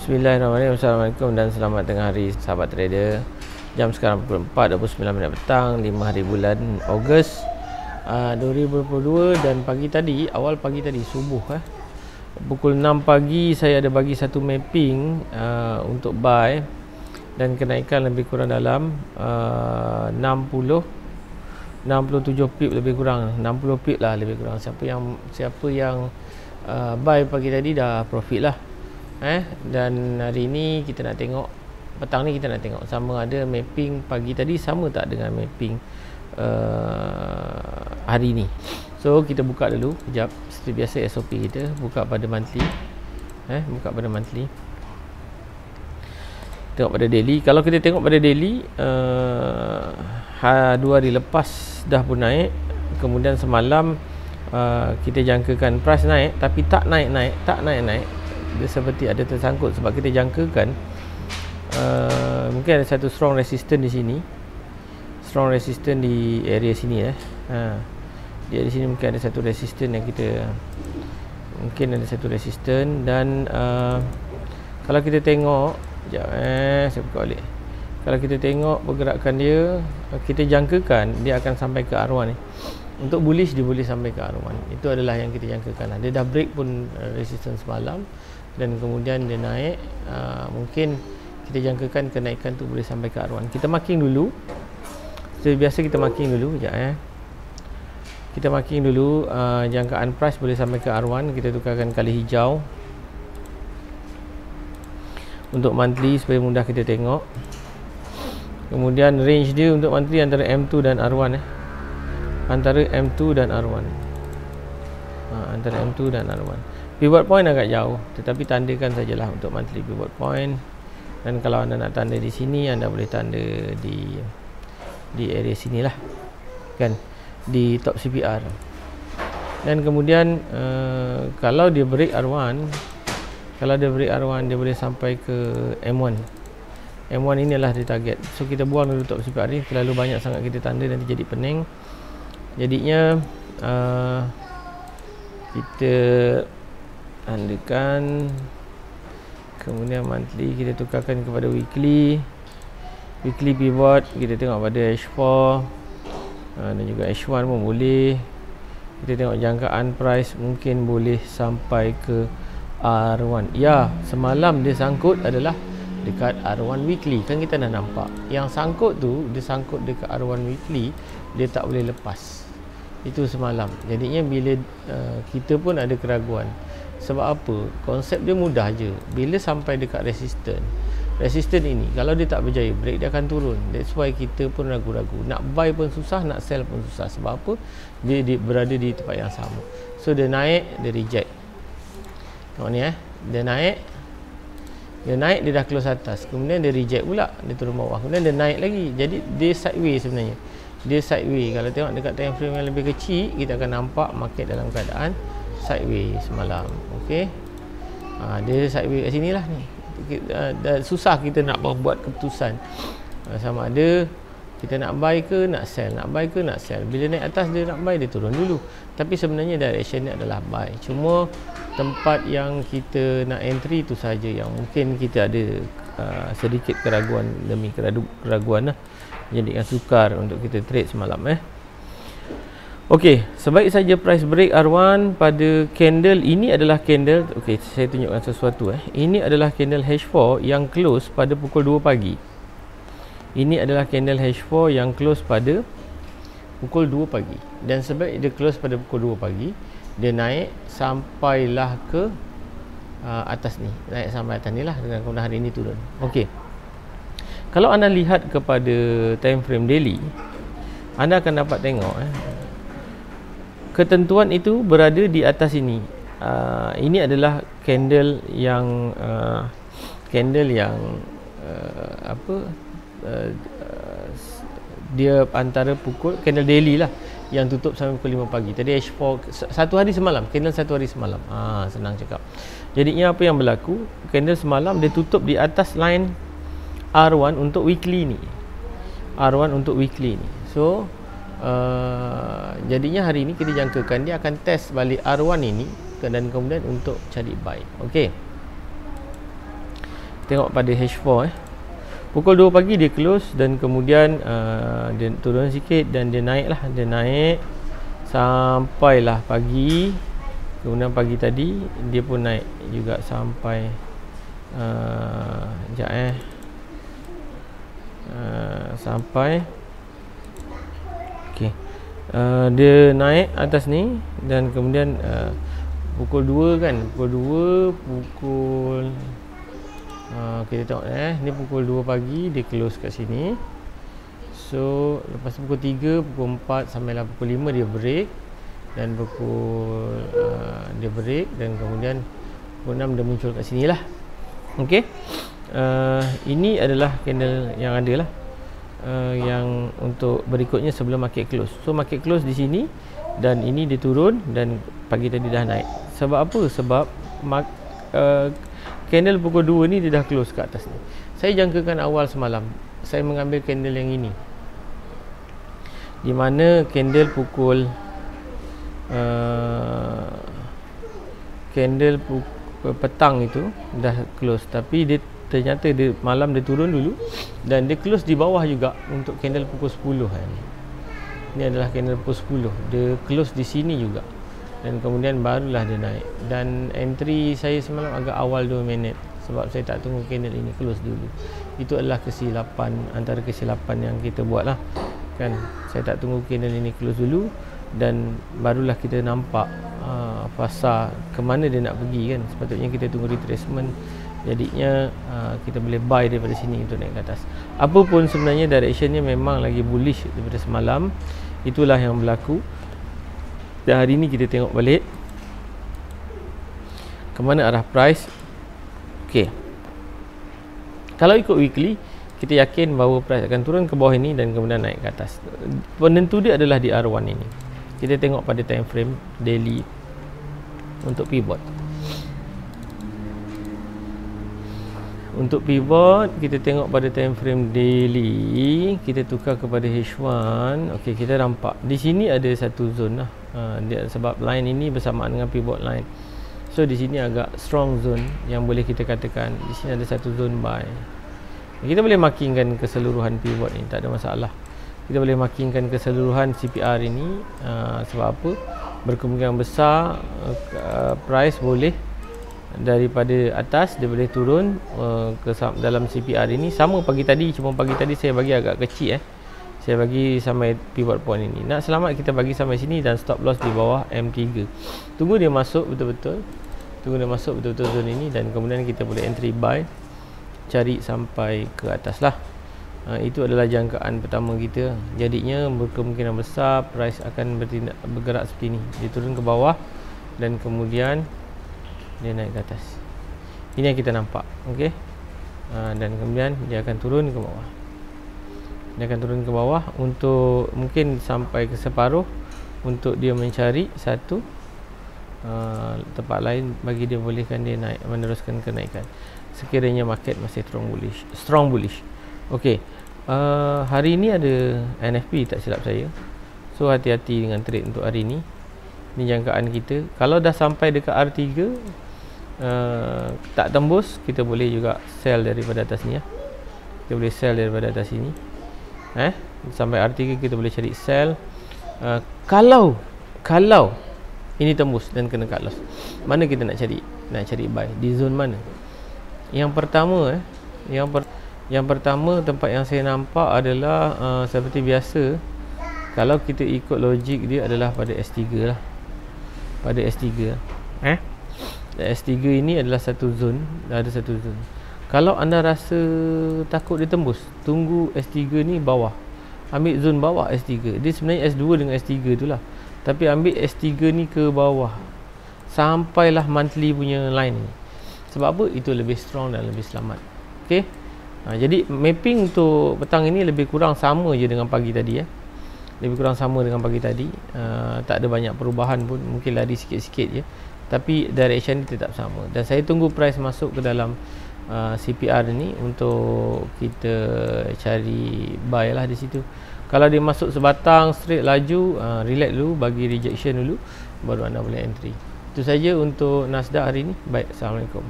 Bismillahirrahmanirrahim. Assalamualaikum dan selamat tengah hari sahabat trader. Jam sekarang pukul 4.29 petang, 5 hari bulan Ogos 2022. Dan pagi tadi, awal pagi tadi, subuh pukul 6 pagi saya ada bagi satu mapping untuk buy dan kenaikan lebih kurang dalam 67 pip lebih kurang, 60 pip lah lebih kurang. Siapa yang buy pagi tadi dah profit lah. Dan hari ni kita nak tengok, petang ni kita nak tengok sama ada mapping pagi tadi sama tak dengan mapping hari ni. So kita buka dulu kejap. Seperti biasa SOP kita buka pada monthly. Buka pada monthly. Tengok pada daily. Kalau kita tengok pada daily, 2 hari lepas dah pun naik. Kemudian semalam kita jangkakan price naik tapi tak naik-naik. Dia seperti ada tersangkut sebab kita jangkakan mungkin ada satu strong resistance di sini, strong resistance di area sini di area sini mungkin ada satu resistance yang kita dan kalau kita tengok sekejap, saya buka balik. Kalau kita tengok pergerakan dia, kita jangkakan dia akan sampai ke R1 ni. Untuk bullish dia boleh sampai ke R1. Itu adalah yang kita jangkakan. Dia dah break pun resistance semalam dan kemudian dia naik. Mungkin kita jangkakan kenaikan tu boleh sampai ke R1. Kita marking dulu. Seperti biasa kita marking dulu sekejap Kita marking dulu jangkaan price boleh sampai ke R1. Kita tukarkan kali hijau untuk monthly supaya mudah kita tengok. Kemudian range dia untuk monthly antara M2 dan R1 antara M2 dan R1. Antara M2 dan R1. Pivot point agak jauh, tetapi tandakan sajalah untuk monthly pivot point. Dan kalau anda nak tanda di sini, anda boleh tanda di area sinilah, kan, di top CPR. Dan kemudian kalau dia break R1, dia boleh sampai ke M1. M1 ini adalah dia target. So kita buang dulu top CPR ni, terlalu banyak sangat kita tanda nanti jadi pening. Jadinya kita tandakan, kemudian monthly kita tukarkan kepada weekly pivot. Kita tengok pada H4 dan juga H1 pun boleh. Kita tengok jangkaan price mungkin boleh sampai ke R1. Ya, semalam dia sangkut adalah dekat R1 weekly. Kan kita dah nampak yang sangkut tu, dia sangkut dekat R1 weekly, dia tak boleh lepas. Itu semalam. Jadinya bila kita pun ada keraguan. Sebab apa? Konsep dia mudah je. Bila sampai dekat resistance ini, kalau dia tak berjaya break, dia akan turun. That's why kita pun ragu-ragu. Nak buy pun susah, nak sell pun susah. Sebab apa? Dia berada di tempat yang sama. So dia naik, dia reject. Tengok ni dia naik, dia dah close atas. Kemudian dia reject pula, dia turun bawah. Kemudian dia naik lagi. Jadi dia sideways sebenarnya. Dia sideways. Kalau tengok dekat time frame yang lebih kecil, kita akan nampak market dalam keadaan sideways semalam. Okey. Dia sideways kat sinilah ni. Susah kita nak buat keputusan sama ada kita nak buy ke nak sell, Bila naik atas dia nak buy, dia turun dulu. Tapi sebenarnya direction ni adalah buy. Cuma tempat yang kita nak entry tu saja yang mungkin kita ada sedikit keraguan demi keraguan lah. Jadikan sukar untuk kita trade semalam Okey, sebaik saja price break R1 pada candle ini adalah candle. Okey, saya tunjukkan sesuatu Ini adalah candle H4 yang close pada pukul 2 pagi. Ini adalah candle H4 yang close pada pukul 2 pagi. Dan sebaik dia close pada pukul 2 pagi, dia naik sampailah ke atas ni. Naik sampai atas ni lah, dengan kemudian hari ni turun. Okey. Kalau anda lihat kepada time frame daily, anda akan dapat tengok ketentuan itu berada di atas ini. Ini adalah candle yang dia antara pukul candle daily lah yang tutup sampai pukul 5 pagi. Tadi H4 satu hari semalam, candle satu hari semalam. Senang cakap. Jadinya apa yang berlaku? Candle semalam dia tutup di atas line R1 untuk weekly ni. So jadinya hari ini kita jangkakan dia akan test balik R1 ini dan kemudian untuk cari buy. Okey. tengok pada H4 pukul 2 pagi dia close dan kemudian dia turun sikit dan dia naik lah, dia naik sampailah pagi. Kemudian pagi tadi dia pun naik juga sampai sekejap sampai okey, dia naik atas ni dan kemudian pukul 2 kan, pukul kita tengok ni pukul 2 pagi dia close kat sini. So lepas pukul 3, pukul 4 sampailah pukul 5 dia break dan dia break dan kemudian pukul 6 dia muncul kat sini lah. Okey. Ini adalah candle yang ada lah. Yang untuk berikutnya sebelum market close. So market close di sini dan ini dia turun dan pagi tadi dah naik. Sebab apa? Sebab candle pukul 2 ni dia dah close kat atas ni. Saya jangkakan awal semalam saya mengambil candle yang ini, di mana candle pukul petang itu dah close, tapi dia ternyata dia malam dia turun dulu dan dia close di bawah juga untuk candle pukul 10 kan. Ini adalah candle pukul 10, dia close di sini juga dan kemudian barulah dia naik. Dan entry saya semalam agak awal 2 minit sebab saya tak tunggu candle ini close dulu. Itu adalah kesilapan, antara kesilapan yang kita buat lah kan. Saya tak tunggu candle ini close dulu dan barulah kita nampak fasa ke mana dia nak pergi kan. Sepatutnya kita tunggu retracement, jadinya kita boleh buy daripada sini untuk naik ke atas. Apapun sebenarnya directionnya memang lagi bullish daripada semalam. Itulah yang berlaku. Dan hari ni kita tengok balik ke mana arah price. Okey, kalau ikut weekly kita yakin bahawa price akan turun ke bawah ini dan kemudian naik ke atas. Penentu dia adalah di R1 ini. Kita tengok pada time frame daily untuk pivot. Untuk pivot kita tengok pada time frame daily, kita tukar kepada H1. Okey, kita nampak di sini ada satu zone lah. Sebab line ini bersamaan dengan pivot line. So di sini agak strong zone yang boleh kita katakan. Di sini ada satu zone buy. Kita boleh markingkan keseluruhan pivot ni, tak ada masalah. Kita boleh markingkan keseluruhan CPR ini. Sebab apa? Berkemungkinan besar price boleh daripada atas dia boleh turun ke dalam CPR ini. Sama pagi tadi, cuma pagi tadi saya bagi agak kecil saya bagi sampai pivot point ini. Nak selamat kita bagi sampai sini dan stop loss di bawah M3. Tunggu dia masuk betul-betul. Tunggu dia masuk betul-betul zone ini dan kemudian kita boleh entry buy, cari sampai ke atas lah. Itu adalah jangkaan pertama kita. Jadinya berkemungkinan besar price akan bergerak seperti ini. Dia turun ke bawah dan kemudian dia naik ke atas. Ini yang kita nampak. Okey. Dan kemudian dia akan turun ke bawah. Dia akan turun ke bawah untuk mungkin sampai ke separuh untuk dia mencari satu tempat lain bagi dia bolehkan dia naik, meneruskan kenaikan sekiranya market masih strong bullish. Okey. Hari ini ada NFP tak silap saya. So hati-hati dengan trade untuk hari ini. Ini jangkaan kita. Kalau dah sampai dekat R3 tak tembus, kita boleh juga sell daripada atas ni ya. Kita boleh sell daripada atas sini. Sampai R3 kita boleh cari sell. Kalau ini tembus dan kena cut loss, mana kita nak cari? Nak cari buy di zone mana? Yang pertama yang pertama tempat yang saya nampak adalah seperti biasa, kalau kita ikut logik dia adalah pada S3 lah. Pada S3 S3 ini adalah satu zone, ada satu zone. Kalau anda rasa takut dia tembus, tunggu S3 ni bawah. Ambil zone bawah S3. Dia sebenarnya S2 dengan S3 tu lah. Tapi ambil S3 ni ke bawah sampailah monthly punya line ni. Sebab apa? Itu lebih strong dan lebih selamat. Okey. Jadi mapping untuk petang ini lebih kurang sama je dengan pagi tadi ya. Lebih kurang sama dengan pagi tadi. Tak ada banyak perubahan pun, mungkin lari sikit-sikit je. Tapi direction ni tetap sama. Dan saya tunggu price masuk ke dalam CPR ni untuk kita cari buy lah di situ. Kalau dia masuk sebatang straight laju, relax dulu, bagi rejection dulu, baru anda boleh entry. Itu saja untuk Nasdaq hari ini. Baik, Assalamualaikum.